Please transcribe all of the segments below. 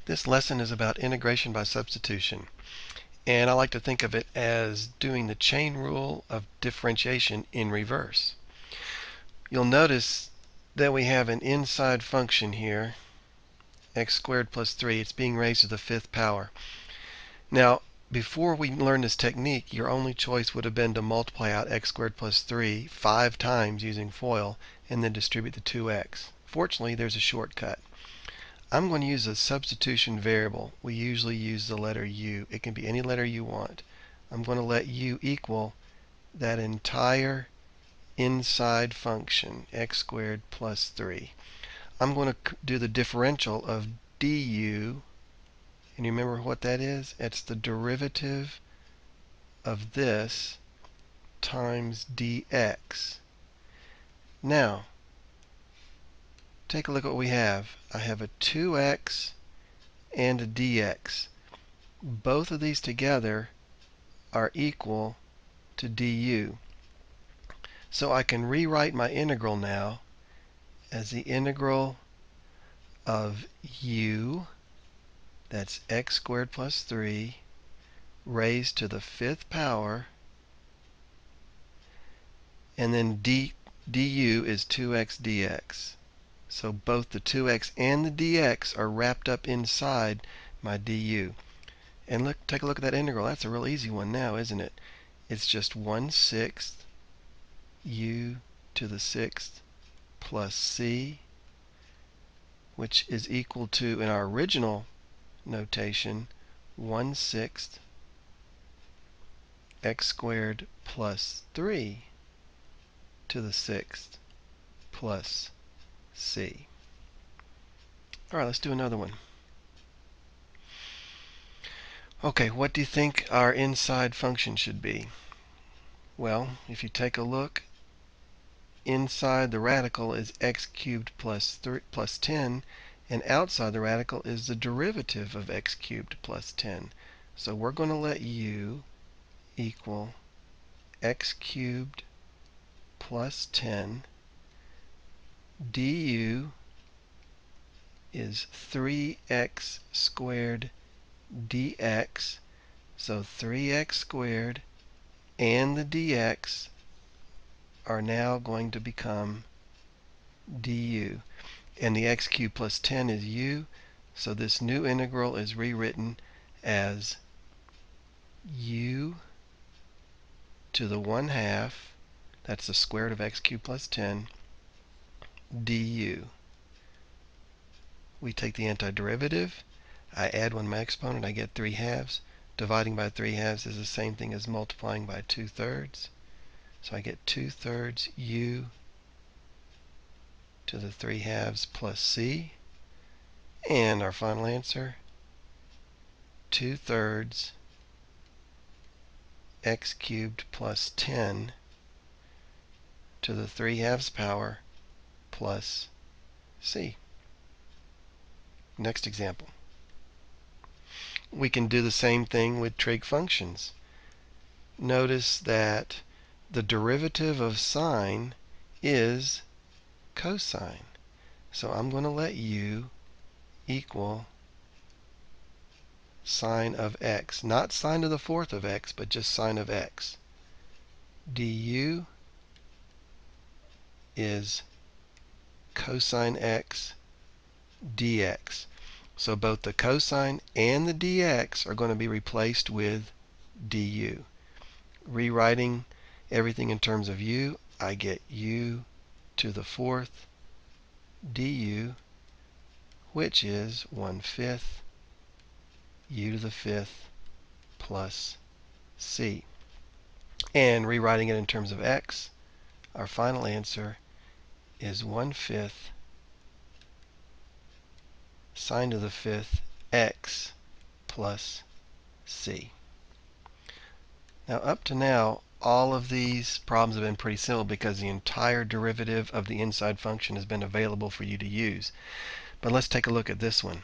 This lesson is about integration by substitution, and I like to think of it as doing the chain rule of differentiation in reverse. You'll notice that we have an inside function here, x squared plus 3. It's being raised to the 5th power. Now, before we learn this technique, your only choice would have been to multiply out x squared plus 3 5 times using FOIL and then distribute the 2x. Fortunately, there's a shortcut. I'm going to use a substitution variable. We usually use the letter u. It can be any letter you want. I'm going to let u equal that entire inside function, x squared plus 3. I'm going to do the differential of du, and you remember what that is? It's the derivative of this times dx. Now, take a look at what we have. I have a 2x and a dx. Both of these together are equal to du. So I can rewrite my integral now as the integral of u, that's x squared plus 3, raised to the 5th power, and then du is 2x dx. So both the 2x and the dx are wrapped up inside my du. And look, take a look at that integral. That's a real easy one now, isn't it? It's just 1/6 u to the 6th plus c, which is equal to, in our original notation, 1/6 x squared plus 3 to the 6th plus c. All right, let's do another one. Okay, what do you think our inside function should be? Well, if you take a look, inside the radical is x cubed plus 10, and outside the radical is the derivative of x cubed plus 10. So we're going to let u equal x cubed plus 10. du is 3x squared dx. So 3x squared and the dx are now going to become du. And the x cubed plus 10 is u. So this new integral is rewritten as u to the 1/2, that's the square root of x cubed plus 10, du. We take the antiderivative. I add 1 to my exponent. I get 3/2. Dividing by 3/2 is the same thing as multiplying by 2/3. So I get 2/3 u to the 3/2 plus c. And our final answer, 2/3 x cubed plus 10 to the 3/2 power plus c. Next example. We can do the same thing with trig functions. Notice that the derivative of sine is cosine. So I'm going to let u equal sine of x. Not sine to the 4th of x, but just sine of x. du is cosine x dx. So both the cosine and the dx are going to be replaced with du. Rewriting everything in terms of u, I get u to the 4th du, which is 1/5 u to the 5th plus c. And rewriting it in terms of x, our final answer is 1/5 sine to the 5th x plus c. Now, up to now, all of these problems have been pretty simple because the entire derivative of the inside function has been available for you to use. But let's take a look at this one.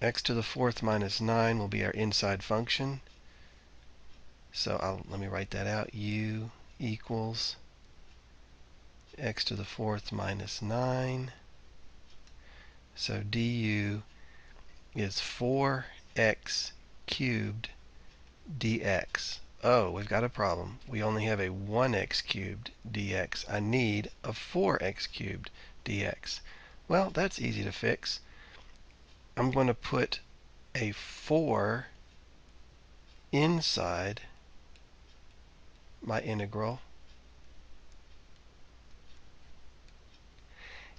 X to the 4th minus 9 will be our inside function. So let me write that out. U equals x to the 4th minus 9. So du is 4x cubed dx. Oh, we've got a problem. We only have a 1x cubed dx. I need a 4x cubed dx. Well, that's easy to fix. I'm going to put a 4 inside my integral.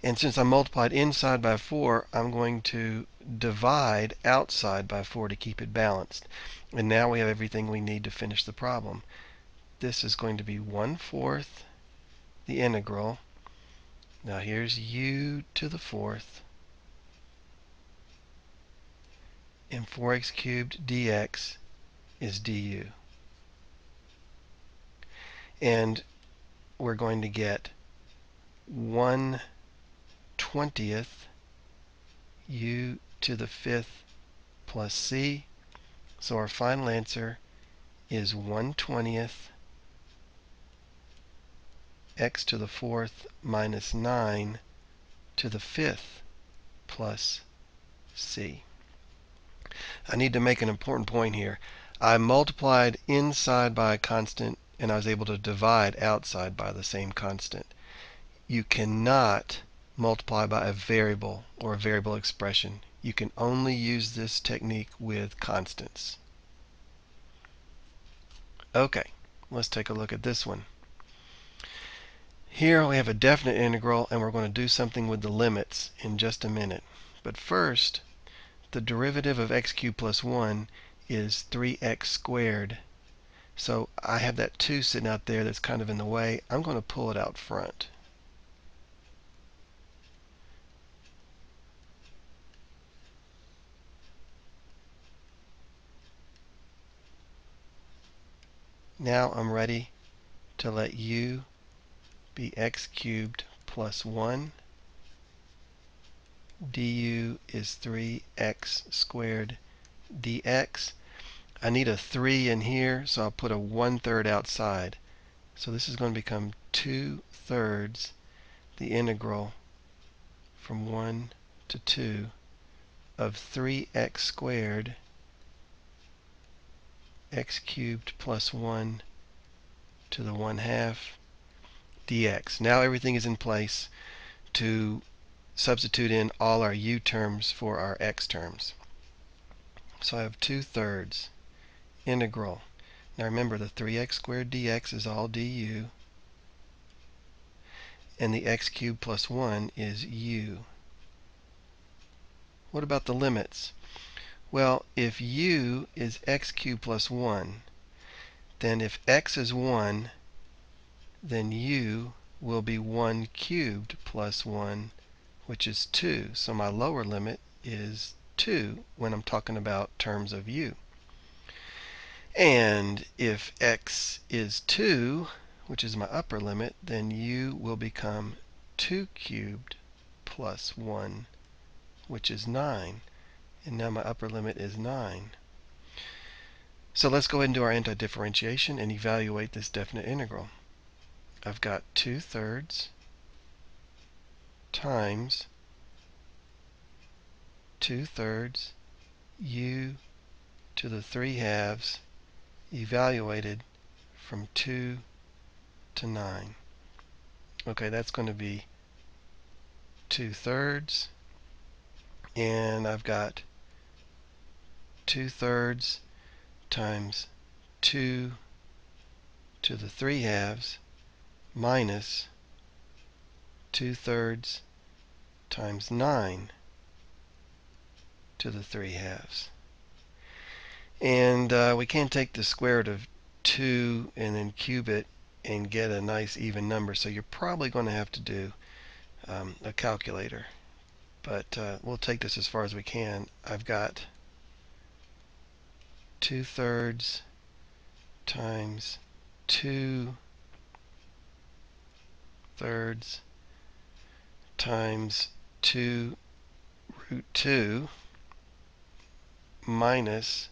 And since I multiplied inside by 4, I'm going to divide outside by 4 to keep it balanced. And now we have everything we need to finish the problem. This is going to be 1/4 the integral. Now here's u to the 4th. And 4x cubed dx is du. And we're going to get 1/20 u to the 5th plus c. So our final answer is 1/20 x to the 4th minus 9 to the 5th plus c. I need to make an important point here. I multiplied inside by a constant, and I was able to divide outside by the same constant. You cannot multiply by a variable or a variable expression. You can only use this technique with constants. Okay, let's take a look at this one. Here we have a definite integral, and we're going to do something with the limits in just a minute. But first, the derivative of x cubed plus 1 is 3x squared. So I have that 2 sitting out there that's kind of in the way. I'm going to pull it out front. Now I'm ready to let u be x cubed plus 1. Du is 3x squared dx. I need a 3 in here, so I'll put a 1/3 outside. So this is going to become 2/3 the integral from 1 to 2 of 3x squared x cubed plus 1 to the 1/2 dx. Now everything is in place to substitute in all our u terms for our x terms. So I have 2/3 integral. Now remember, the 3x squared dx is all du, and the x cubed plus 1 is u. What about the limits? Well, if u is x cubed plus 1, then if x is 1, then u will be 1 cubed plus 1, which is 2. So my lower limit is 2 when I'm talking about terms of u. And if x is 2, which is my upper limit, then u will become 2 cubed plus 1, which is 9. And now my upper limit is 9. So let's go ahead and do our anti-differentiation and evaluate this definite integral. I've got 2/3 times 2/3 u to the 3/2 evaluated from 2 to 9. Okay, that's going to be 2/3, and I've got 2/3 times 2 to the 3/2 minus 2/3 times 9 to the 3/2. And we can't take the square root of 2 and then cube it and get a nice even number, so you're probably going to have to do a calculator. But we'll take this as far as we can. I've got 2/3 times 2/3 times 2 root 2 minus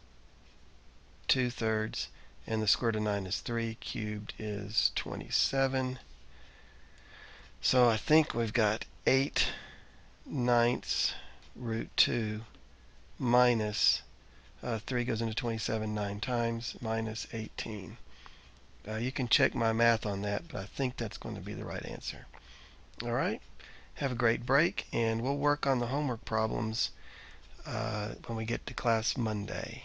2/3, and the square root of 9 is 3, cubed is 27. So I think we've got 8/9 root 2 minus 3 goes into 27 9 times minus 18. You can check my math on that, but I think that's going to be the right answer. All right, have a great break, and we'll work on the homework problems when we get to class Monday.